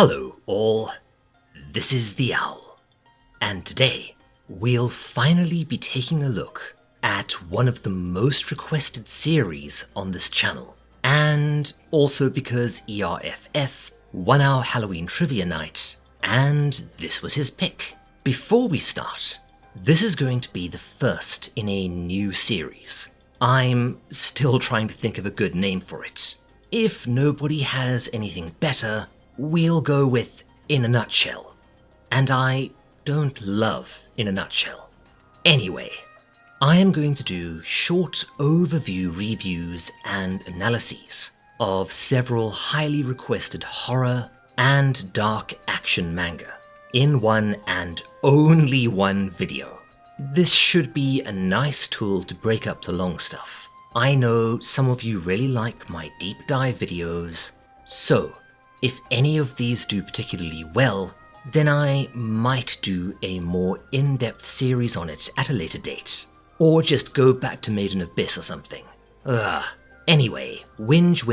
Hello all, this is the Owl, and today we'll finally be taking a look at one of the most requested series on this channel, and also because ERFF won our Halloween trivia night, and this was his pick. Before we start, this is going to be the first in a new series. I'm still trying to think of a good name for it. If nobody has anything better, we'll go with In a Nutshell. And I don't love In a Nutshell. Anyway, I am going to do short overview reviews and analyses of several highly requested horror and dark action manga in one and only one video. This should be a nice tool to break up the long stuff. I know some of you really like my deep dive videos, so if any of these do particularly well, then I might do a more in-depth series on it at a later date. Or just go back to Made in Abyss or something. Anyway, whinge,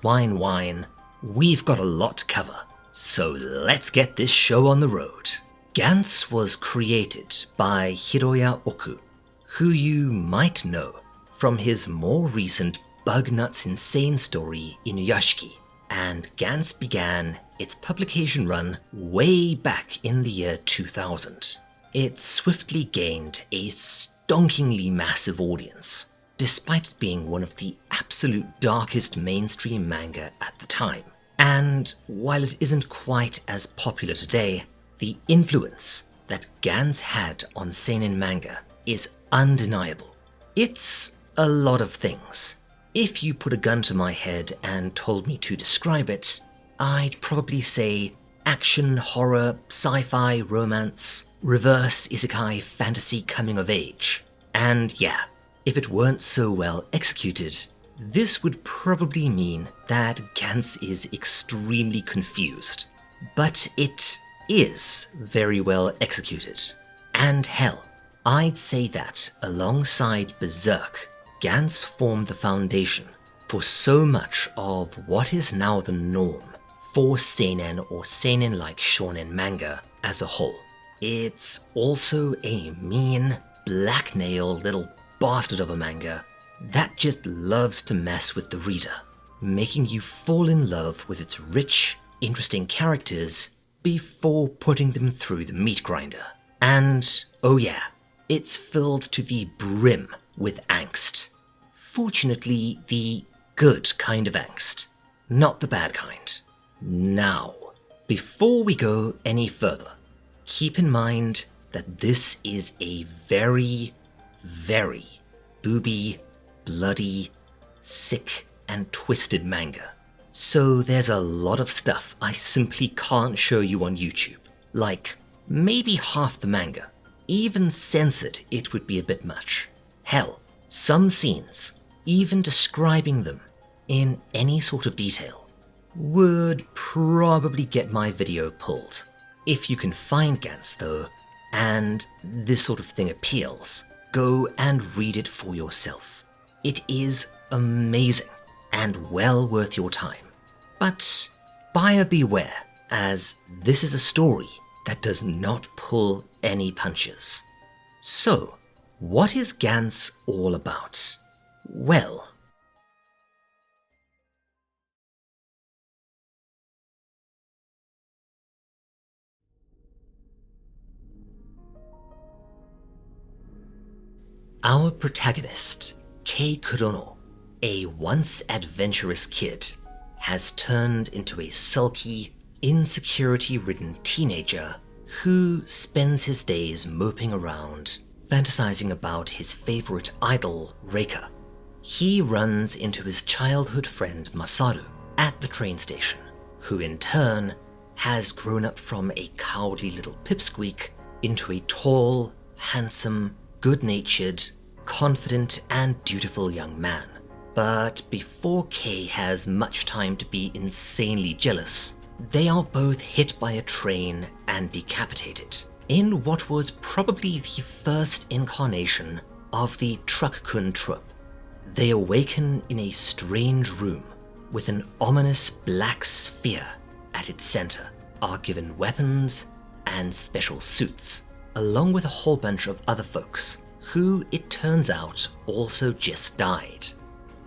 whine, we've got a lot to cover. So let's get this show on the road. Gantz was created by Hiroya Oku, who you might know from his more recent Bug Nuts Insane story Inuyashiki, and Gantz began its publication run way back in the year 2000. It swiftly gained a stonkingly massive audience, despite it being one of the absolute darkest mainstream manga at the time. And while it isn't quite as popular today, the influence that Gantz had on seinen manga is undeniable. It's a lot of things. If you put a gun to my head and told me to describe it, I'd probably say action, horror, sci-fi, romance, reverse isekai fantasy coming of age. And yeah, if it weren't so well executed, this would probably mean that Gantz is extremely confused. But it is very well executed. And hell, I'd say that alongside Berserk, Gantz formed the foundation for so much of what is now the norm for seinen or seinen-like shonen manga as a whole. It's also a mean, black-nailed little bastard of a manga that just loves to mess with the reader, making you fall in love with its rich, interesting characters before putting them through the meat grinder. And, oh yeah, it's filled to the brim with angst. Fortunately, the good kind of angst, not the bad kind. Now, before we go any further, keep in mind that this is a very, very booby, bloody, sick and twisted manga. So there's a lot of stuff I simply can't show you on YouTube. Like, maybe half the manga. Even censored, it would be a bit much. Hell, some scenes, even describing them in any sort of detail, would probably get my video pulled. If you can find Gantz though, and this sort of thing appeals, go and read it for yourself. It is amazing and well worth your time. But buyer beware, as this is a story that does not pull any punches. So, what is Gantz all about? Well, our protagonist, Kei Kurono, a once adventurous kid, has turned into a sulky, insecurity-ridden teenager who spends his days moping around, fantasizing about his favorite idol, Reika. He runs into his childhood friend Masaru at the train station, who in turn has grown up from a cowardly little pipsqueak into a tall, handsome, good-natured, confident and dutiful young man. But before Kei has much time to be insanely jealous, they are both hit by a train and decapitated in what was probably the first incarnation of the Truck-kun trope. They awaken in a strange room with an ominous black sphere at its center. are given weapons and special suits, along with a whole bunch of other folks who, it turns out, also just died.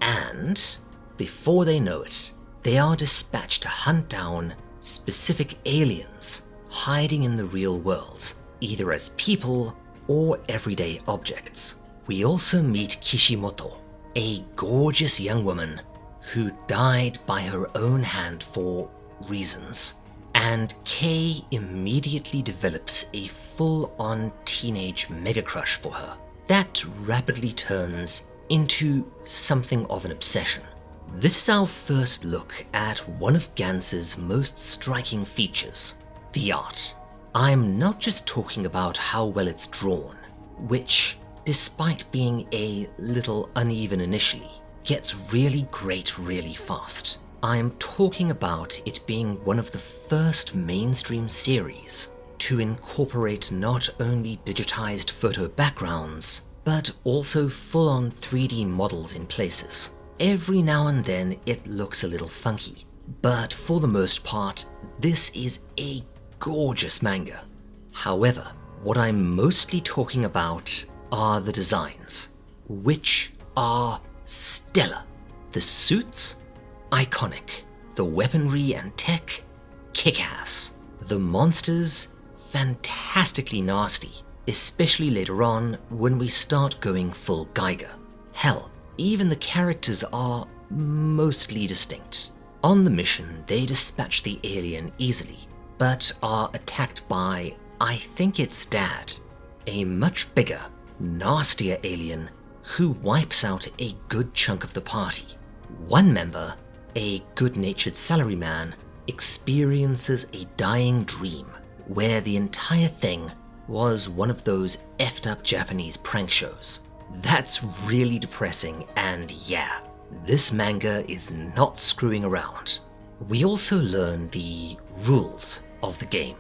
And before they know it, they are dispatched to hunt down specific aliens hiding in the real world, either as people or everyday objects. We also meet Kishimoto, a gorgeous young woman who died by her own hand for reasons, and Kei immediately develops a full-on teenage mega-crush for her that rapidly turns into something of an obsession. This is our first look at one of Gantz's most striking features, the art. I'm not just talking about how well it's drawn, which, despite being a little uneven initially, gets really great really fast. I'm talking about it being one of the first mainstream series to incorporate not only digitized photo backgrounds, but also full-on 3D models in places. Every now and then it looks a little funky, but for the most part, this is a gorgeous manga. However, what I'm mostly talking about are the designs, which are stellar. The suits, iconic. The weaponry and tech, kick-ass. The monsters, fantastically nasty, especially later on when we start going full Geiger. Hell, even the characters are mostly distinct. On the mission, they dispatch the alien easily, but are attacked by, I think it's Dad, a much bigger, nastier alien who wipes out a good chunk of the party. One member, a good-natured salaryman, experiences a dying dream where the entire thing was one of those effed up Japanese prank shows. That's really depressing, and yeah, this manga is not screwing around. We also learn the rules of the game.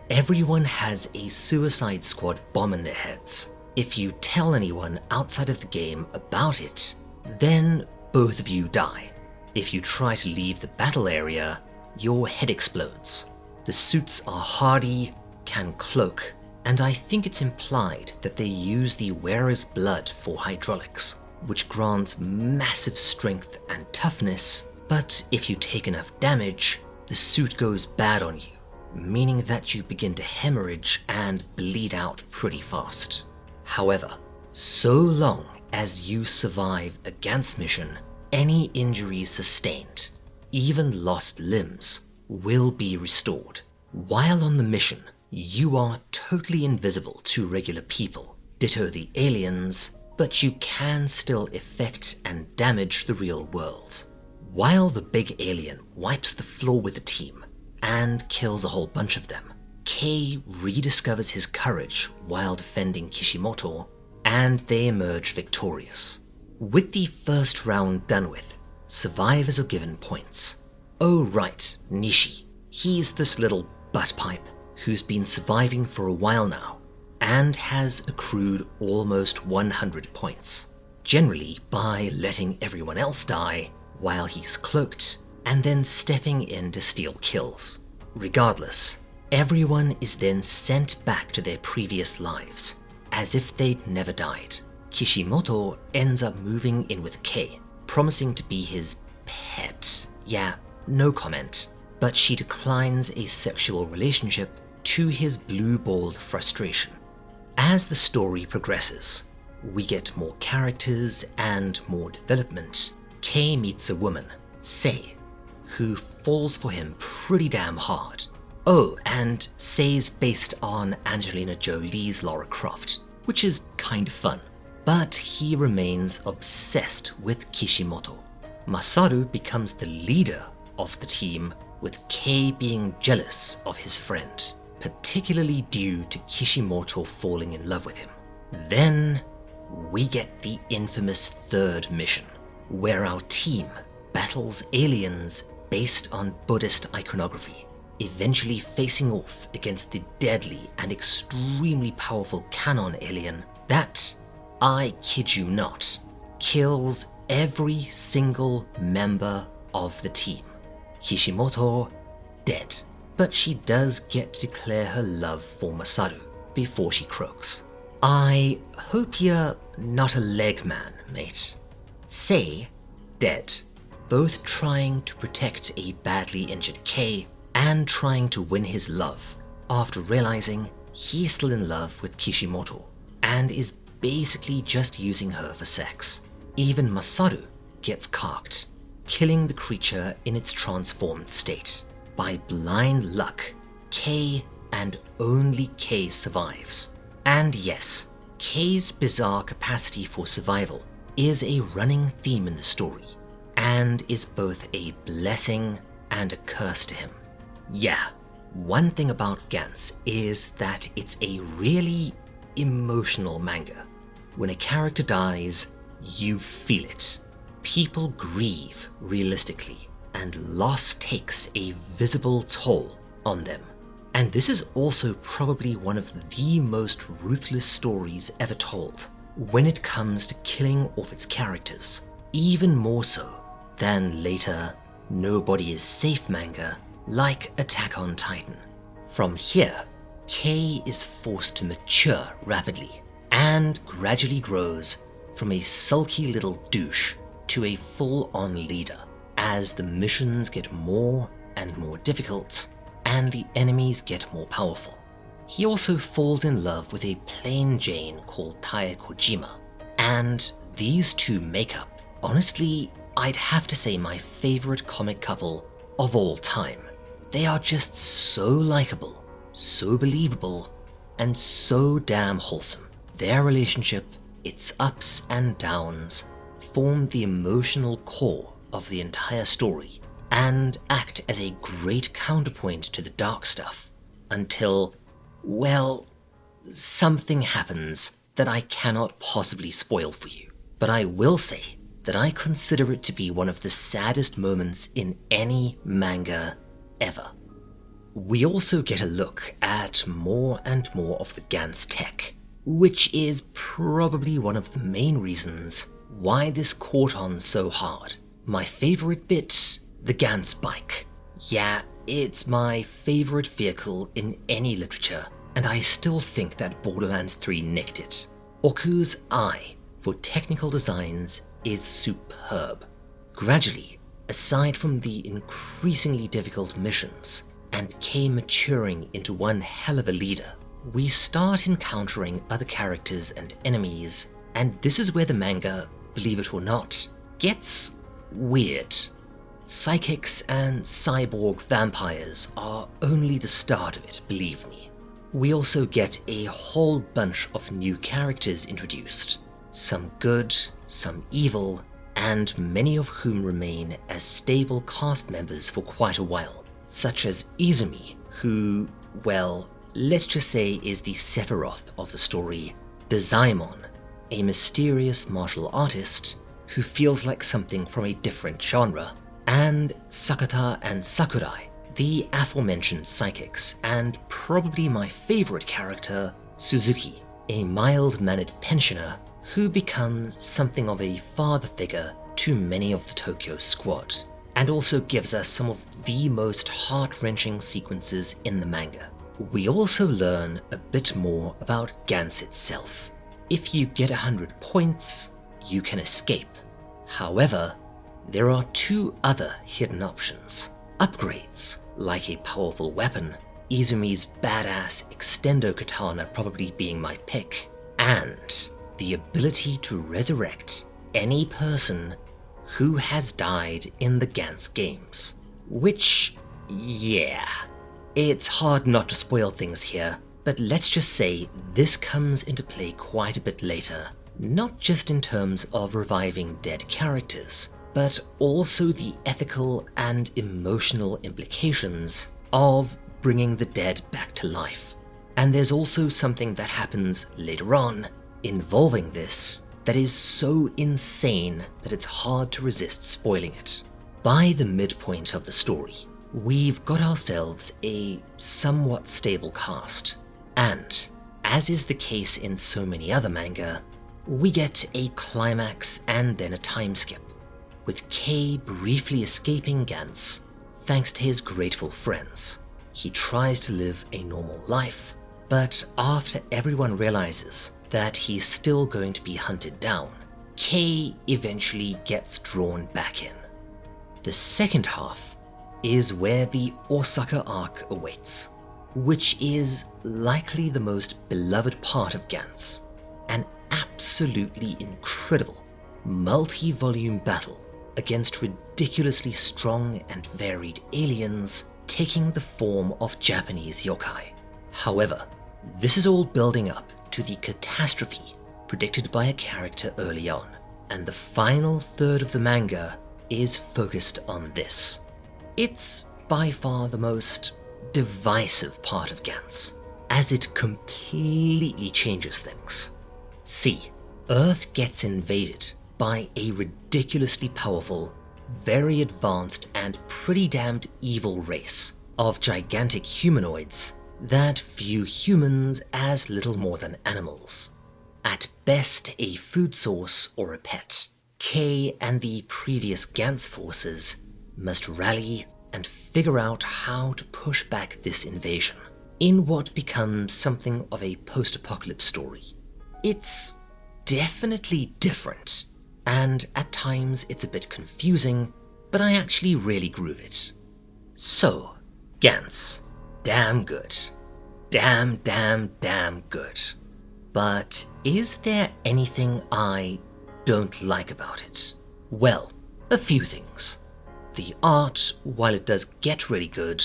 Everyone has a Suicide Squad bomb in their heads. If you tell anyone outside of the game about it, then both of you die. If you try to leave the battle area, your head explodes. The suits are hardy, can cloak, and I think it's implied that they use the wearer's blood for hydraulics, which grants massive strength and toughness, but if you take enough damage, the suit goes bad on you, meaning that you begin to hemorrhage and bleed out pretty fast. However, so long as you survive a Gantz mission, any injuries sustained, even lost limbs, will be restored. While on the mission, you are totally invisible to regular people, ditto the aliens, but you can still affect and damage the real world. While the big alien wipes the floor with the team and kills a whole bunch of them, Kei rediscovers his courage while defending Kishimoto, and they emerge victorious. With the first round done with, survivors are given points. Oh right, Nishi. He's this little butt pipe who's been surviving for a while now and has accrued almost 100 points, generally by letting everyone else die while he's cloaked and then stepping in to steal kills. Regardless, everyone is then sent back to their previous lives as if they'd never died. Kishimoto ends up moving in with Kei, promising to be his pet. Yeah, no comment. But she declines a sexual relationship to his blue-balled frustration. As the story progresses, we get more characters and more development. Kei meets a woman, Sei, who falls for him pretty damn hard. Oh, and Sei's based on Angelina Jolie's Lara Croft, which is kind of fun. But he remains obsessed with Kishimoto. Masaru becomes the leader of the team, with Kei being jealous of his friend, particularly due to Kishimoto falling in love with him. Then we get the infamous third mission, where our team battles aliens based on Buddhist iconography, eventually facing off against the deadly and extremely powerful Canon alien that, I kid you not, kills every single member of the team. Kishimoto dead. but she does get to declare her love for Masaru before she croaks. I hope you're not a leg man, mate. Sei, dead, both trying to protect a badly injured Kei and trying to win his love after realizing he's still in love with Kishimoto and is basically just using her for sex. Even Masaru gets carked, killing the creature in its transformed state. By blind luck, Kei and only Kei survives. And yes, Kei's bizarre capacity for survival is a running theme in the story, and is both a blessing and a curse to him. Yeah, one thing about Gantz is that it's a really emotional manga. When a character dies, you feel it. People grieve realistically, and loss takes a visible toll on them. And this is also probably one of the most ruthless stories ever told when it comes to killing off its characters, even more so than later Nobody Is Safe manga like Attack on Titan. From here, Kei is forced to mature rapidly and gradually grows from a sulky little douche to a full-on leader as the missions get more and more difficult and the enemies get more powerful. He also falls in love with a plain Jane called Tae Kojima, and these two make up, honestly, I'd have to say my favorite comic couple of all time. They are just so likable, so believable, and so damn wholesome. Their relationship, its ups and downs, form the emotional core of the entire story and act as a great counterpoint to the dark stuff until, well, something happens that I cannot possibly spoil for you. But I will say that I consider it to be one of the saddest moments in any manga ever. We also get a look at more and more of the Gantz tech, which is probably one of the main reasons why this caught on so hard. My favorite bit, the Gantz bike. Yeah, it's my favorite vehicle in any literature, and I still think that Borderlands 3 nicked it. Oku's eye for technical designs is superb. Gradually, aside from the increasingly difficult missions, and Kei maturing into one hell of a leader, we start encountering other characters and enemies, and this is where the manga, believe it or not, gets weird. Psychics and cyborg vampires are only the start of it, believe me. We also get a whole bunch of new characters introduced, some good, some evil, and many of whom remain as stable cast members for quite a while, such as Izumi, who, well, let's just say is the Sephiroth of the story, Dozaemon, a mysterious martial artist who feels like something from a different genre, and Sakata and Sakurai, the aforementioned psychics, and probably my favorite character, Suzuki, a mild-mannered pensioner who becomes something of a father figure to many of the Tokyo squad, and also gives us some of the most heart-wrenching sequences in the manga. We also learn a bit more about Gantz itself. If you get 100 points, you can escape. However, there are two other hidden options. Upgrades, like a powerful weapon, Izumi's badass extendo katana probably being my pick, and the ability to resurrect any person who has died in the Gantz games. Which, yeah, it's hard not to spoil things here, but let's just say this comes into play quite a bit later, not just in terms of reviving dead characters, but also the ethical and emotional implications of bringing the dead back to life. And there's also something that happens later on involving this that is so insane that it's hard to resist spoiling it. By the midpoint of the story, we've got ourselves a somewhat stable cast, and, as is the case in so many other manga, we get a climax and then a time skip, with Kei briefly escaping Gantz thanks to his grateful friends. he tries to live a normal life, but after everyone realizes that he's still going to be hunted down, Kei eventually gets drawn back in. The second half is where the Osaka arc awaits, which is likely the most beloved part of Gantz, an absolutely incredible multi-volume battle against ridiculously strong and varied aliens taking the form of Japanese yokai. However, this is all building up to the catastrophe predicted by a character early on, and the final third of the manga is focused on this. It's by far the most divisive part of Gantz, as it completely changes things. See, Earth gets invaded by a ridiculously powerful, very advanced and pretty damned evil race of gigantic humanoids that view humans as little more than animals. At best a food source or a pet. Kei and the previous Gantz forces must rally and figure out how to push back this invasion in what becomes something of a post-apocalypse story. It's definitely different, and at times it's a bit confusing, but I actually really groove it. So, Gantz. Damn good. Damn good. But is there anything I don't like about it? Well, a few things. The art, while it does get really good,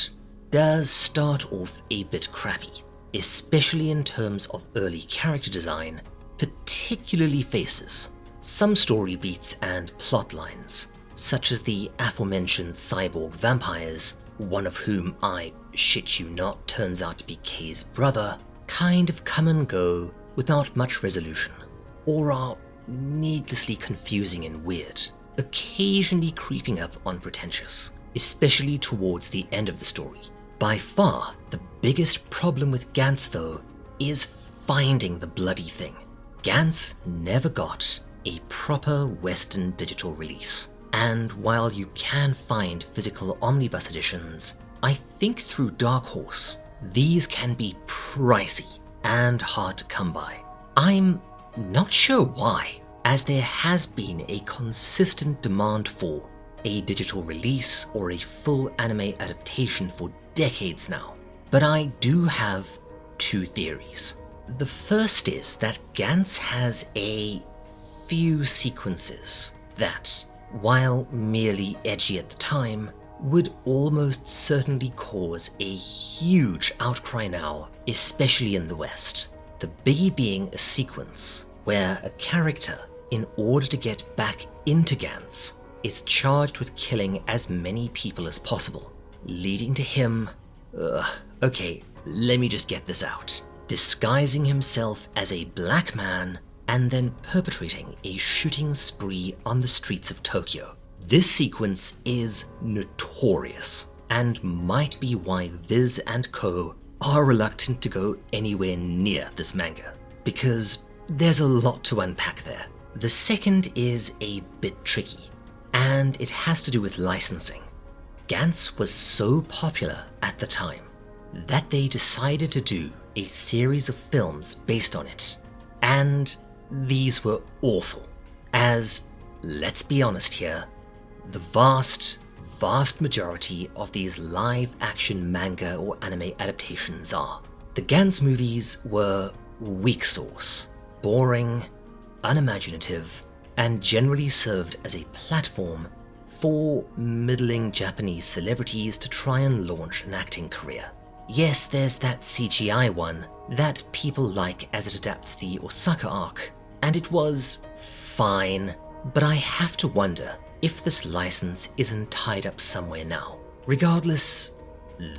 does start off a bit crappy, especially in terms of early character design, particularly faces. Some story beats and plot lines, such as the aforementioned cyborg vampires, one of whom, I shit you not, turns out to be Kei's brother, kind of come and go without much resolution, or are needlessly confusing and weird, occasionally creeping up on pretentious, especially towards the end of the story. By far, the biggest problem with Gantz, though, is finding the bloody thing. Gantz never got a proper Western digital release, and while you can find physical omnibus editions, I think through Dark Horse, these can be pricey and hard to come by. I'm not sure why, as there has been a consistent demand for a digital release or a full anime adaptation for decades now. But I do have two theories. The first is that Gantz has a few sequences that, while merely edgy at the time, would almost certainly cause a huge outcry now, especially in the West. The biggie being a sequence where a character, in order to get back into Gantz, is charged with killing as many people as possible, leading to him, okay, let me just get this out, disguising himself as a black man and then perpetrating a shooting spree on the streets of Tokyo. This sequence is notorious, and might be why Viz and Co. are reluctant to go anywhere near this manga, because there's a lot to unpack there. The second is a bit tricky, and it has to do with licensing. Gantz was so popular at the time that they decided to do a series of films based on it, and these were awful, as, let's be honest here, the vast majority of these live-action manga or anime adaptations are. The Gantz movies were weak sauce, boring, unimaginative, and generally served as a platform for middling Japanese celebrities to try and launch an acting career. Yes, there's that CGI one that people like as it adapts the Osaka arc, and it was fine, but I have to wonder if this license isn't tied up somewhere now. Regardless,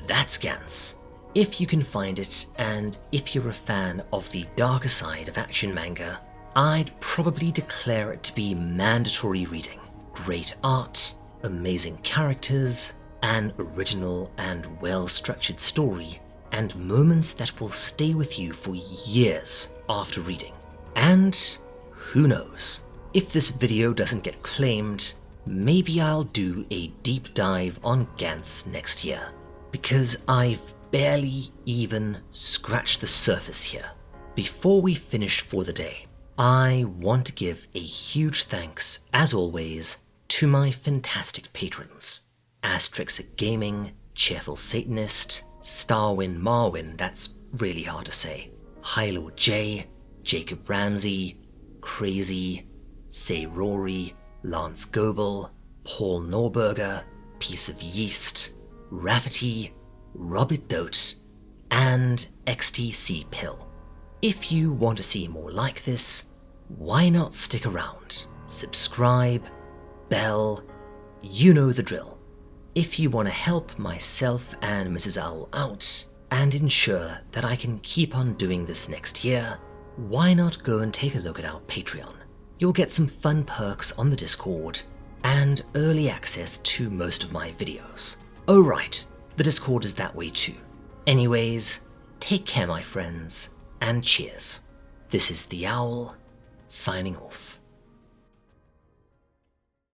that's Gantz. If you can find it, and if you're a fan of the darker side of action manga, I'd probably declare it to be mandatory reading. Great art, amazing characters, an original and well-structured story, and moments that will stay with you for years after reading. And who knows, if this video doesn't get claimed, maybe I'll do a deep dive on Gantz next year, because I've barely even scratched the surface here. Before we finish for the day, I want to give a huge thanks, as always, to my fantastic patrons. Asterix Gaming, Cheerful Satanist, Starwin Marwin, that's really hard to say, Hylord J, Jacob Ramsey, Crazy, Say Rory, Lance Goebel, Paul Norberger, Piece of Yeast, Rafferty, Robert Dote, and XTC Pill. If you want to see more like this, why not stick around? Subscribe, bell, you know the drill. If you want to help myself and Mrs. Owl out and ensure that I can keep on doing this next year, why not go and take a look at our Patreon? You'll get some fun perks on the Discord and early access to most of my videos. Oh right, the Discord is that way too. Anyways, take care my friends, and cheers. This is the Owl, signing off.